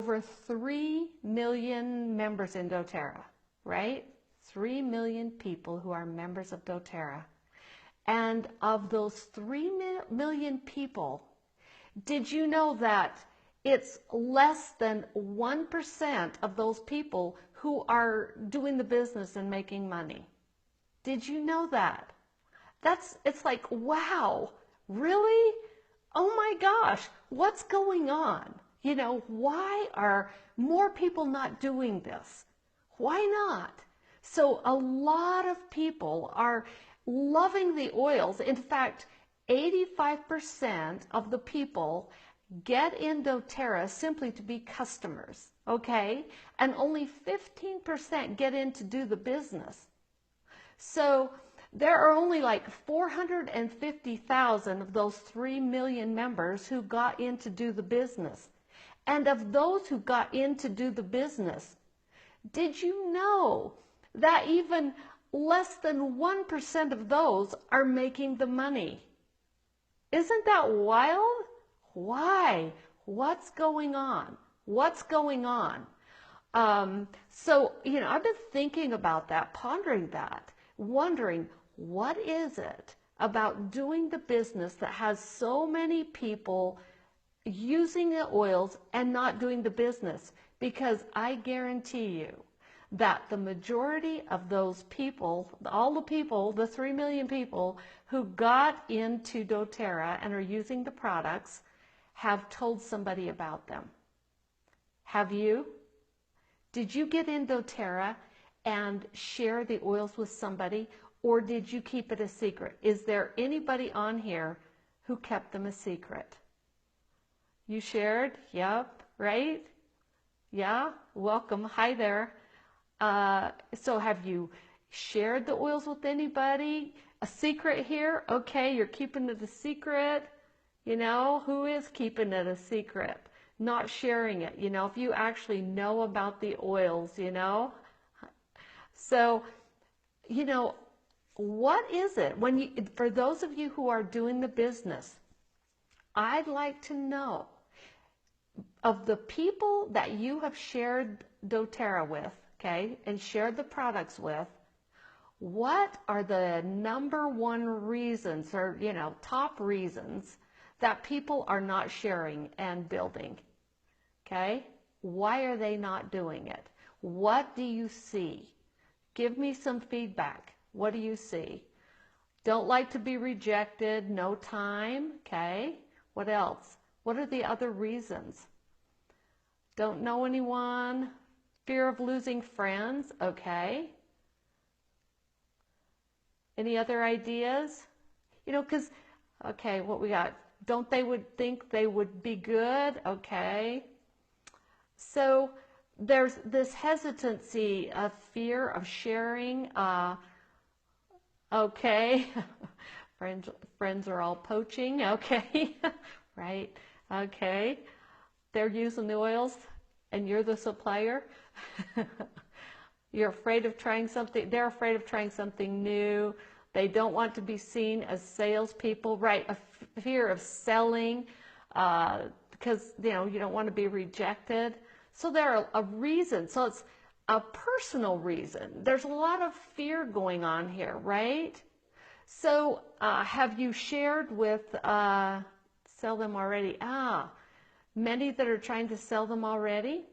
over 3 million members in dōTERRA, right? 3 million people who are members of dōTERRA. And of those 3 million people, did you know that it's less than 1% of those people who are doing the business and making money? Did you know that? It's like, wow, really? Oh my gosh, what's going on? You know, why are more people not doing this? Why not? So a lot of people are loving the oils. In fact, 85% of the people get in dōTERRA simply to be customers, okay? And only 15% get in to do the business. So there are only like 450,000 of those 3 million members who got in to do the business. And of those who got in to do the business, did you know that even less than 1% of those are making the money? Isn't that wild? Why? What's going on? What's going on? So, you know, I've been thinking about that, pondering that, wondering, what is it about doing the business that has so many people using the oils and not doing the business? Because I guarantee you that the majority of those people, all the people, the 3 million people who got into dōTERRA and are using the products, have told somebody about them. Have you? Did you get in dōTERRA and share the oils with somebody, or did you keep it a secret? Is there anybody on here who kept them a secret? You shared? Yep, right? Yeah, welcome. Hi there. So have you shared the oils with anybody? A secret here? Okay, you're keeping it a secret. You know, who is keeping it a secret? Not sharing it, you know, if you actually know about the oils, you know. So, you know, what is it? For those of you who are doing the business, I'd like to know, of the people that you have shared dōTERRA with, okay, and shared the products with, what are the #1 reasons, or, you know, top reasons that people are not sharing and building? Okay? Why are they not doing it? What do you see? Give me some feedback. What do you see? Don't like to be rejected, no time, okay? What else? What are the other reasons? Don't know anyone, fear of losing friends, okay? Any other ideas? You know, because, okay, what we got? Don't they would think they would be good, okay? So there's this hesitancy, a fear of sharing, okay, friends are all poaching, okay, right, okay, they're using the oils and you're the supplier. You're afraid of trying something, they're afraid of trying something new. They don't want to be seen as salespeople, right? A fear of selling, because, you know, you don't want to be rejected. So there are a reason. So it's a personal reason. There's a lot of fear going on here, right? So have you shared with, sell them already? Many that are trying to sell them already?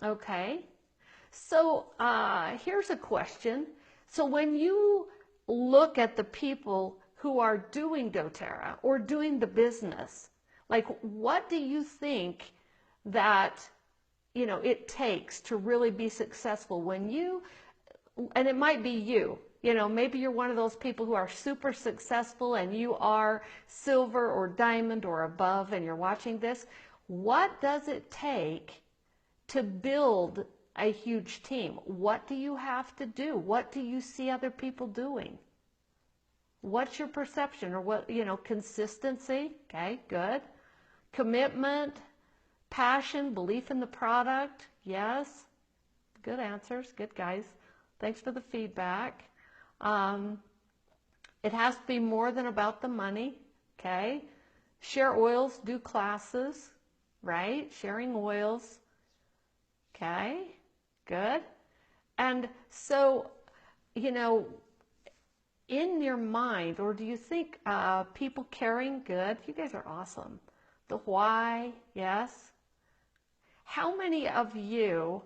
Okay. So here's a question. So when you look at the people who are doing dōTERRA or doing the business, like, what do you think that, you know, it takes to really be successful when you, and it might be you know, maybe you're one of those people who are super successful and you are silver or diamond or above and you're watching this. What does it take to build a huge team? What do you have to do? What do you see other people doing? What's your perception? Or what, you know, consistency, okay, good. Commitment, passion, belief in the product, yes. Good answers, good guys. Thanks for the feedback. It has to be more than about the money, okay? Share oils, do classes, right? Sharing oils. Okay, good. And so, you know, in your mind, or do you think people caring? Good. You guys are awesome. The why, yes. How many of you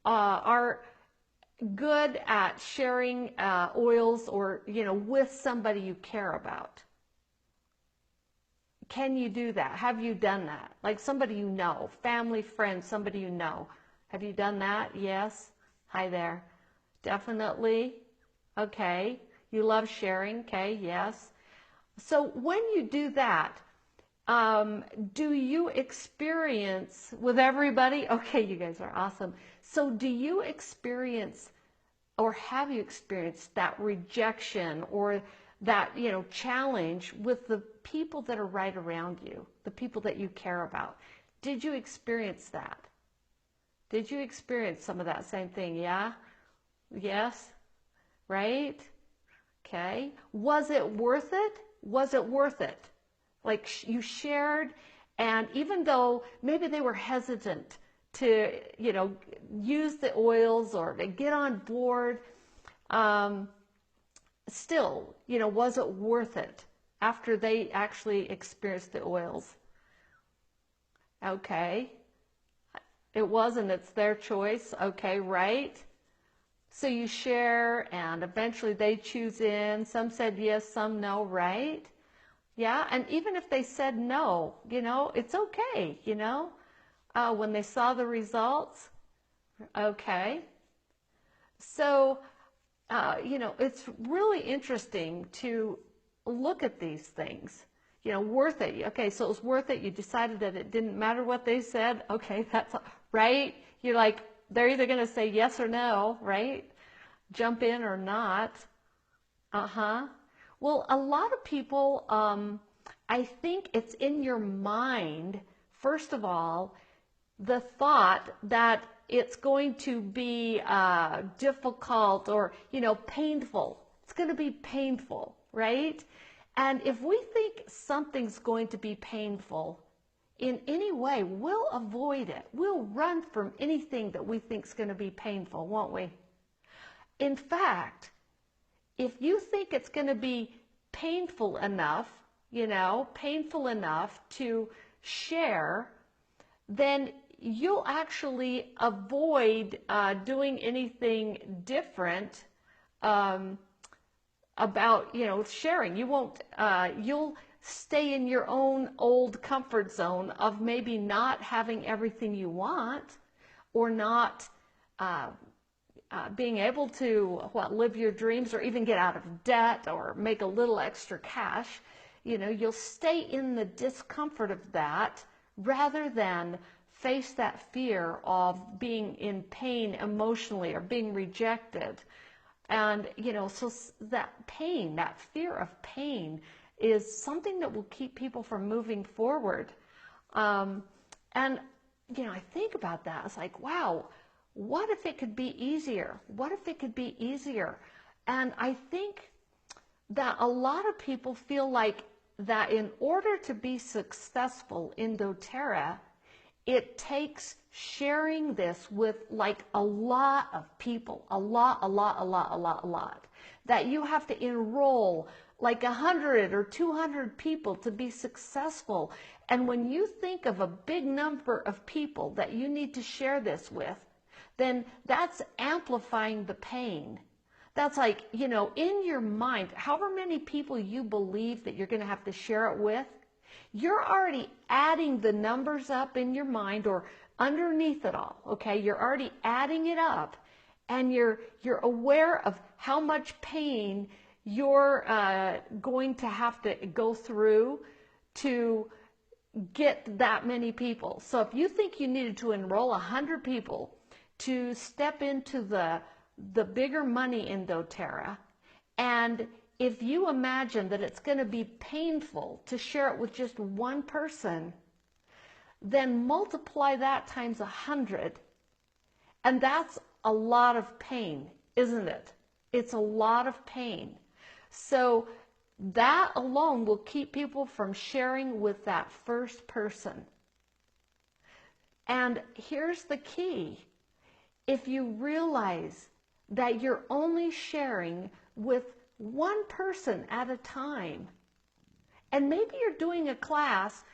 are good at sharing oils or, you know, with somebody you care about? Can you do that? Have you done that? Like somebody you know, family, friend, somebody you know. Have you done that? Yes. Hi there. Definitely. Okay. You love sharing. Okay. Yes. So when you do that, do you experience with everybody? Okay, you guys are awesome. So do you experience, or have you experienced that rejection or that, you know, challenge with the people that are right around you, the people that you care about? Did you experience that? Did you experience some of that same thing? Yeah? Yes? Right? Okay. Was it worth it? Was it worth it? Like you shared, and even though maybe they were hesitant to, you know, use the oils or to get on board, still, you know, was it worth it after they actually experienced the oils? Okay. It wasn't, it's their choice. Okay, right? So you share and eventually they choose in. Some said yes, some no, right? Yeah, and even if they said no, you know, it's okay, you know, when they saw the results. Okay. So, you know, it's really interesting to look at these things. You know, worth it. Okay, so it was worth it. You decided that it didn't matter what they said. Okay, that's right. You're like, they're either going to say yes or no, right? Jump in or not. Uh-huh. Well, a lot of people, I think it's in your mind, first of all, the thought that it's going to be difficult or, you know, painful. It's going to be painful, right? And if we think something's going to be painful in any way, we'll avoid it. We'll run from anything that we think is going to be painful, won't we? In fact, if you think it's going to be painful enough, you know, painful enough to share, then you'll actually avoid doing anything different about, you know, sharing. You won't, you'll stay in your own old comfort zone of maybe not having everything you want or not being able to live your dreams or even get out of debt or make a little extra cash. You know, you'll stay in the discomfort of that rather than face that fear of being in pain emotionally or being rejected. And, you know, so that pain, that fear of pain is something that will keep people from moving forward. And, you know, I think about that. It's like, wow, what if it could be easier? What if it could be easier? And I think that a lot of people feel like that in order to be successful in dōTERRA, it takes sharing this with like a lot of people, a lot. That you have to enroll like 100 or 200 people to be successful. And when you think of a big number of people that you need to share this with, then that's amplifying the pain. That's like, you know, in your mind, however many people you believe that you're going to have to share it with, you're already adding the numbers up in your mind or underneath it all, okay? You're already adding it up, and you're aware of how much pain you're going to have to go through to get that many people. So if you think you needed to enroll 100 people to step into the bigger money in dōTERRA, and if you imagine that it's going to be painful to share it with just one person, then multiply that times 100, and that's a lot of pain, isn't it? It's a lot of pain. So that alone will keep people from sharing with that first person. And here's the key. if you realize that you're only sharing with one person at a time, and maybe you're doing a class,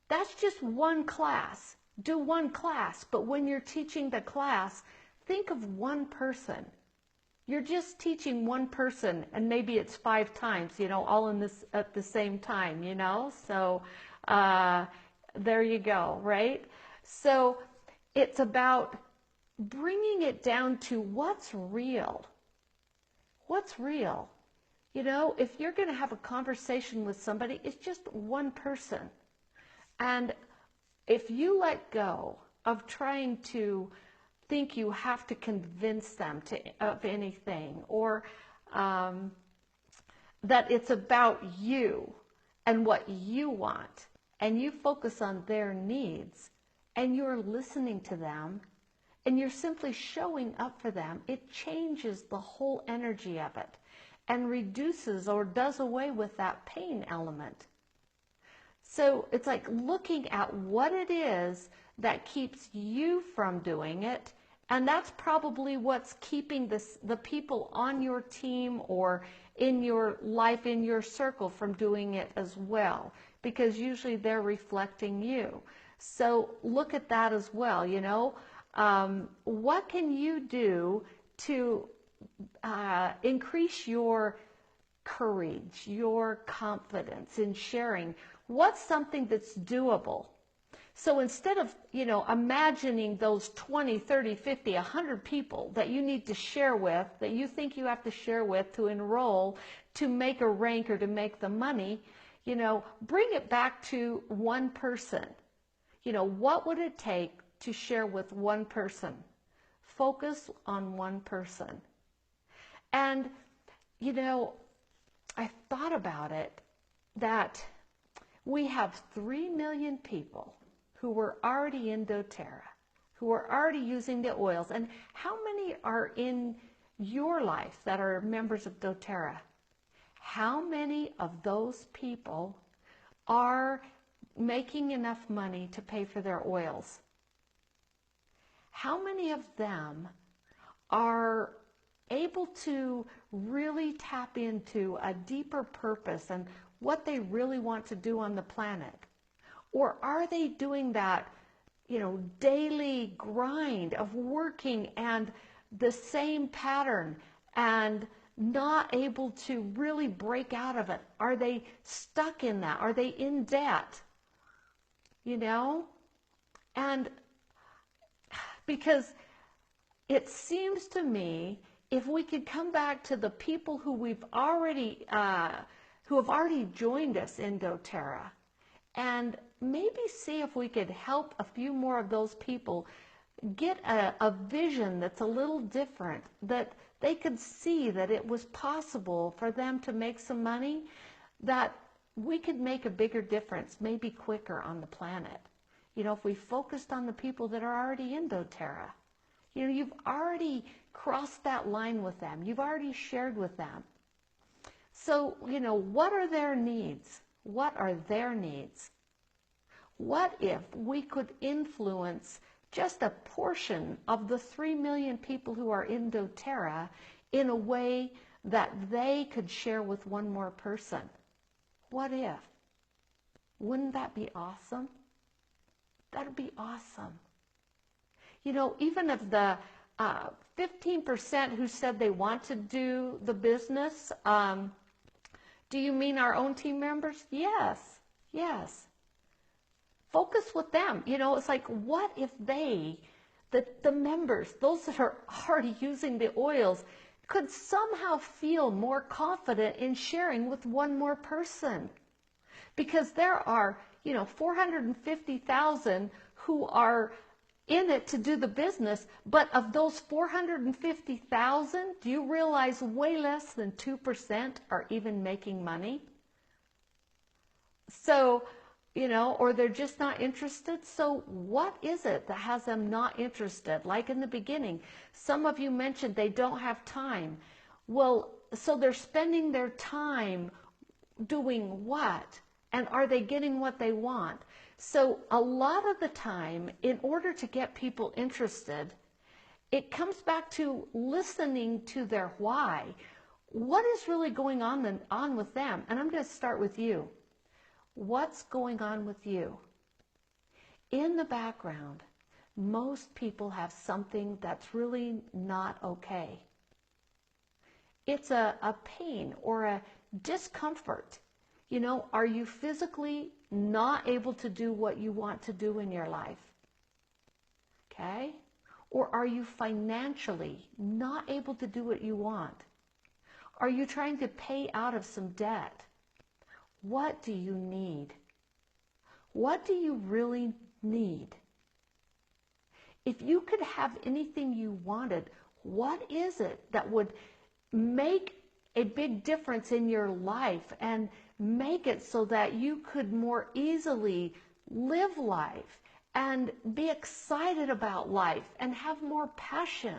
that's just one class. Do one class, but when you're teaching the class, think of one person. You're just teaching one person, and maybe it's 5 times, all in this at the same time, So there you go, right? So it's about bringing it down to what's real. What's real? If you're going to have a conversation with somebody, it's just one person. And if you let go of trying to think you have to convince them of anything, or that it's about you and what you want, and you focus on their needs, and you're listening to them, and you're simply showing up for them, it changes the whole energy of it and reduces or does away with that pain element. So it's like looking at what it is that keeps you from doing it, and that's probably what's keeping the people on your team or in your life, in your circle, from doing it as well, because usually they're reflecting you. So look at that as well, what can you do to increase your courage, your confidence in sharing? What's something that's doable? So instead of, imagining those 20, 30, 50, 100 people that you need to share with, that you think you have to share with to enroll, to make a rank or to make the money, bring it back to one person. What would it take to share with one person? Focus on one person. And, I thought about it, that we have 3 million people who were already in dōTERRA, who are already using the oils. And how many are in your life that are members of dōTERRA? How many of those people are making enough money to pay for their oils? How many of them are able to really tap into a deeper purpose and what they really want to do on the planet? Or are they doing that, daily grind of working and the same pattern and not able to really break out of it? Are they stuck in that? Are they in debt? And because it seems to me, if we could come back to the people who have already joined us in dōTERRA, and maybe see if we could help a few more of those people get a vision that's a little different, that they could see that it was possible for them to make some money, that we could make a bigger difference, maybe quicker on the planet. If we focused on the people that are already in dōTERRA. You've already crossed that line with them. You've already shared with them. So, what are their needs? What are their needs? What if we could influence just a portion of the 3 million people who are in dōTERRA in a way that they could share with one more person? What if? Wouldn't that be awesome? That would be awesome. Even of the 15% who said they want to do the business, do you mean our own team members? Yes. Focus with them. It's like, what if they, the members, those that are already using the oils, could somehow feel more confident in sharing with one more person? Because there are, 450,000 who are in it to do the business, but of those 450,000, do you realize way less than 2% are even making money? So, or they're just not interested. So what is it that has them not interested? Like in the beginning, some of you mentioned they don't have time. Well, so they're spending their time doing what? And are they getting what they want? So a lot of the time, in order to get people interested, It comes back to listening to their why. What is really going on with them? And I'm going to start with you. What's going on with you? In the background, most people have something that's really not okay. It's a pain or a discomfort. You know, are you physically not able to do what you want to do in your life? Okay? Or are you financially not able to do what you want? Are you trying to pay out of some debt? What do you need? What do you really need? If you could have anything you wanted, what is it that would make a big difference in your life and make it so that you could more easily live life and be excited about life and have more passion?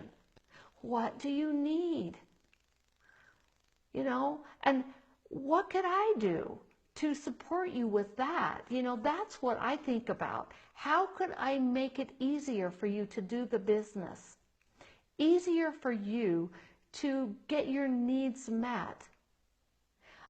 What do you need? You know, and what could I do to support you with that? You know, that's what I think about. How could I make it easier for you to do the business? Easier for you to get your needs met